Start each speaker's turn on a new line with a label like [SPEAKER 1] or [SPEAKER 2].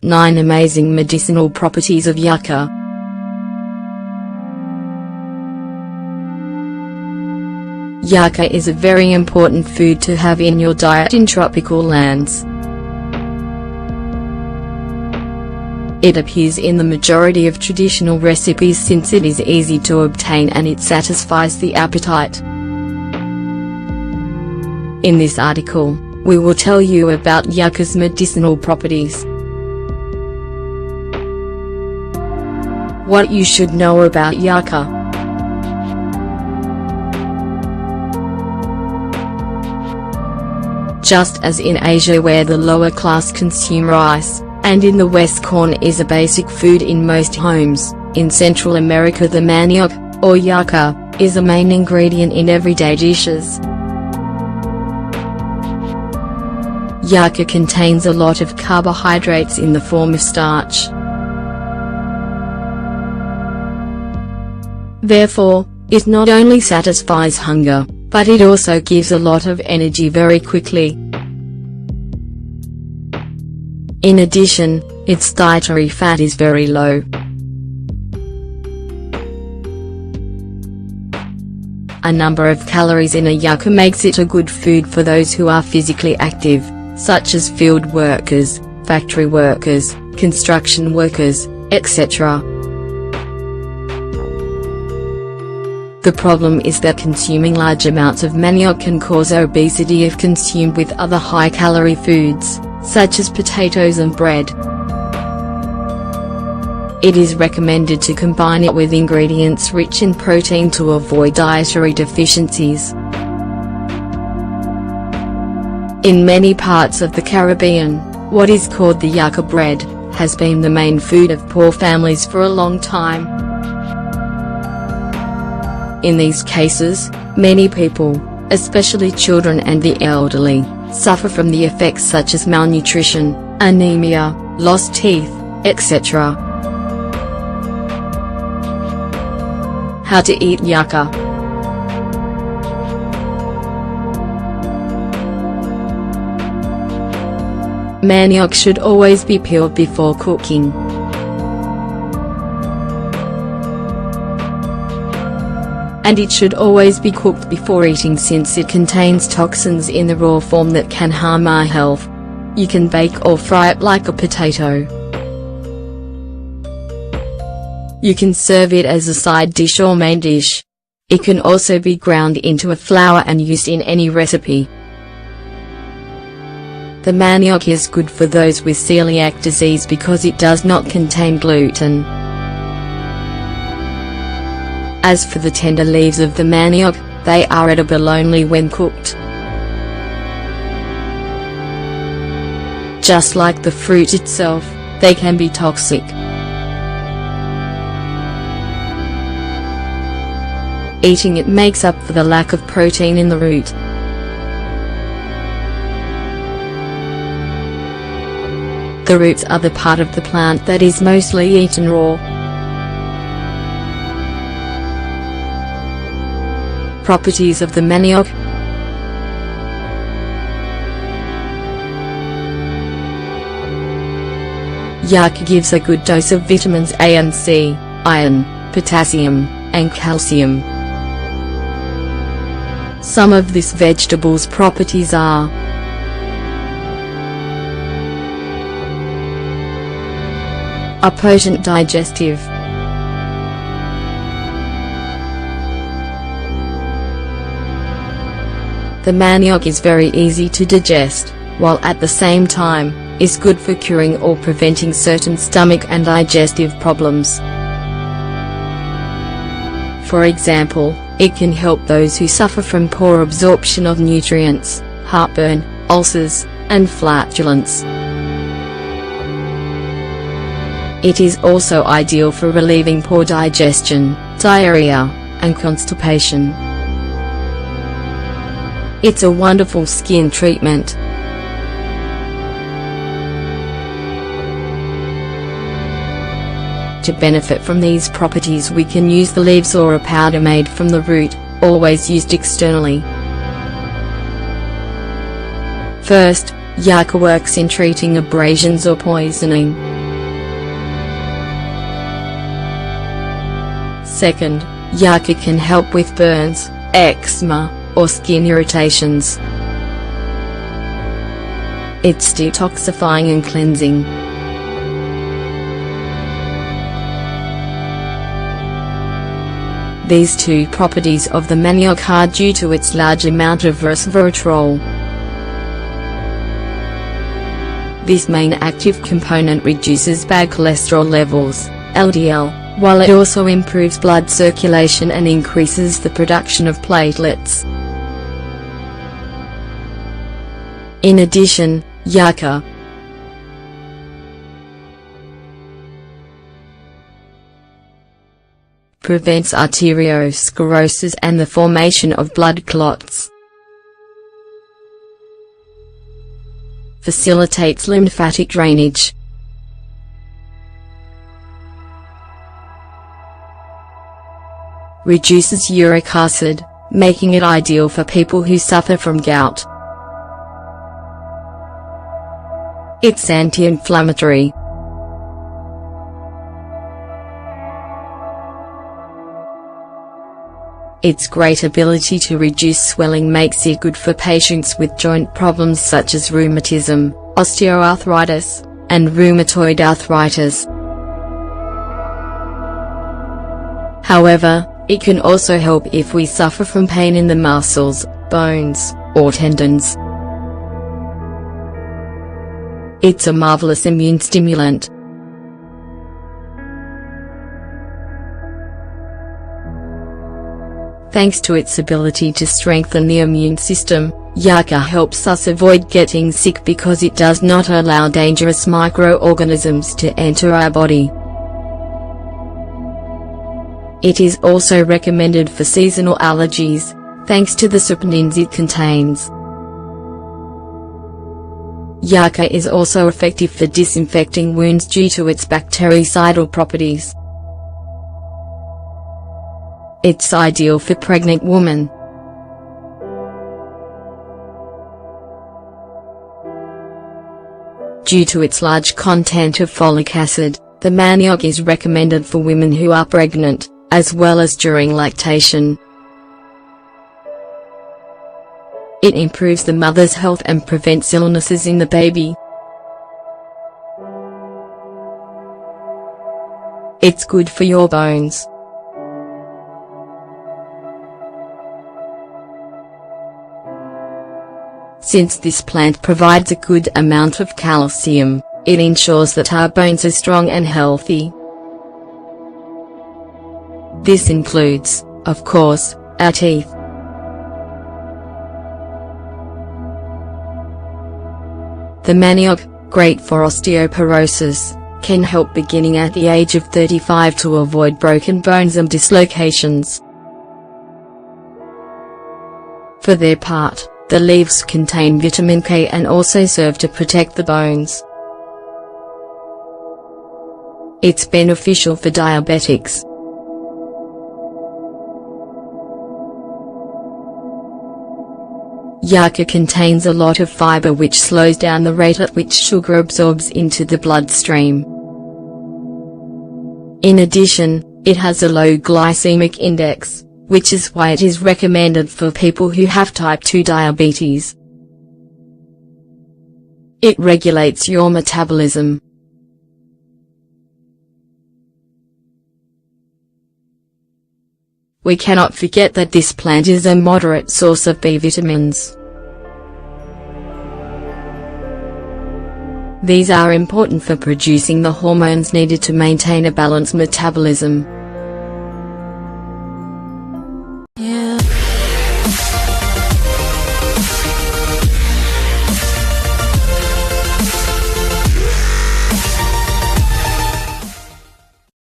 [SPEAKER 1] 9 Amazing medicinal properties of yucca. Yucca is a very important food to have in your diet in tropical lands. It appears in the majority of traditional recipes since it is easy to obtain and it satisfies the appetite. In this article, we will tell you about yucca's medicinal properties. What you should know about yucca. Just as in Asia where the lower class consume rice, and in the West corn is a basic food in most homes, in Central America the manioc, or yucca, is a main ingredient in everyday dishes. Yucca contains a lot of carbohydrates in the form of starch. Therefore, it not only satisfies hunger, but it also gives a lot of energy very quickly. In addition, its dietary fat is very low. A number of calories in a yucca makes it a good food for those who are physically active, such as field workers, factory workers, construction workers, etc. The problem is that consuming large amounts of manioc can cause obesity if consumed with other high-calorie foods, such as potatoes and bread. It is recommended to combine it with ingredients rich in protein to avoid dietary deficiencies. In many parts of the Caribbean, what is called the yucca bread has been the main food of poor families for a long time. In these cases, many people, especially children and the elderly, suffer from the effects such as malnutrition, anemia, lost teeth, etc. How to eat yucca. Manioc should always be peeled before cooking. And it should always be cooked before eating since it contains toxins in the raw form that can harm our health. You can bake or fry it like a potato. You can serve it as a side dish or main dish. It can also be ground into a flour and used in any recipe. The manioc is good for those with celiac disease because it does not contain gluten. As for the tender leaves of the manioc, they are edible only when cooked. Just like the fruit itself, they can be toxic. Eating it makes up for the lack of protein in the root. The roots are the part of the plant that is mostly eaten raw. Properties of the manioc. Yucca gives a good dose of vitamins A and C, iron, potassium, and calcium. Some of this vegetable's properties are: a potent digestive. The manioc is very easy to digest, while at the same time, is good for curing or preventing certain stomach and digestive problems. For example, it can help those who suffer from poor absorption of nutrients, heartburn, ulcers, and flatulence. It is also ideal for relieving poor digestion, diarrhea, and constipation. It's a wonderful skin treatment. To benefit from these properties we can use the leaves or a powder made from the root, always used externally. First, yucca works in treating abrasions or poisoning. Second, yucca can help with burns, eczema, or skin irritations. It's detoxifying and cleansing. These two properties of the manioc are due to its large amount of resveratrol. This main active component reduces bad cholesterol levels, LDL, while it also improves blood circulation and increases the production of platelets. In addition, yucca prevents arteriosclerosis and the formation of blood clots, facilitates lymphatic drainage, reduces uric acid, making it ideal for people who suffer from gout. It's anti-inflammatory. Its great ability to reduce swelling makes it good for patients with joint problems such as rheumatism, osteoarthritis, and rheumatoid arthritis. However, it can also help if we suffer from pain in the muscles, bones, or tendons. It's a marvelous immune stimulant. Thanks to its ability to strengthen the immune system, yucca helps us avoid getting sick because it does not allow dangerous microorganisms to enter our body. It is also recommended for seasonal allergies, thanks to the saponins it contains. Yucca is also effective for disinfecting wounds due to its bactericidal properties. It's ideal for pregnant women. Due to its large content of folic acid, the manioc is recommended for women who are pregnant, as well as during lactation. It improves the mother's health and prevents illnesses in the baby. It's good for your bones. Since this plant provides a good amount of calcium, it ensures that our bones are strong and healthy. This includes, of course, our teeth. The manioc, great for osteoporosis, can help beginning at the age of 35 to avoid broken bones and dislocations. For their part, the leaves contain vitamin K and also serve to protect the bones. It's beneficial for diabetics. Yucca contains a lot of fiber which slows down the rate at which sugar absorbs into the bloodstream. In addition, it has a low glycemic index, which is why it is recommended for people who have type 2 diabetes. It regulates your metabolism. We cannot forget that this plant is a moderate source of B vitamins. These are important for producing the hormones needed to maintain a balanced metabolism.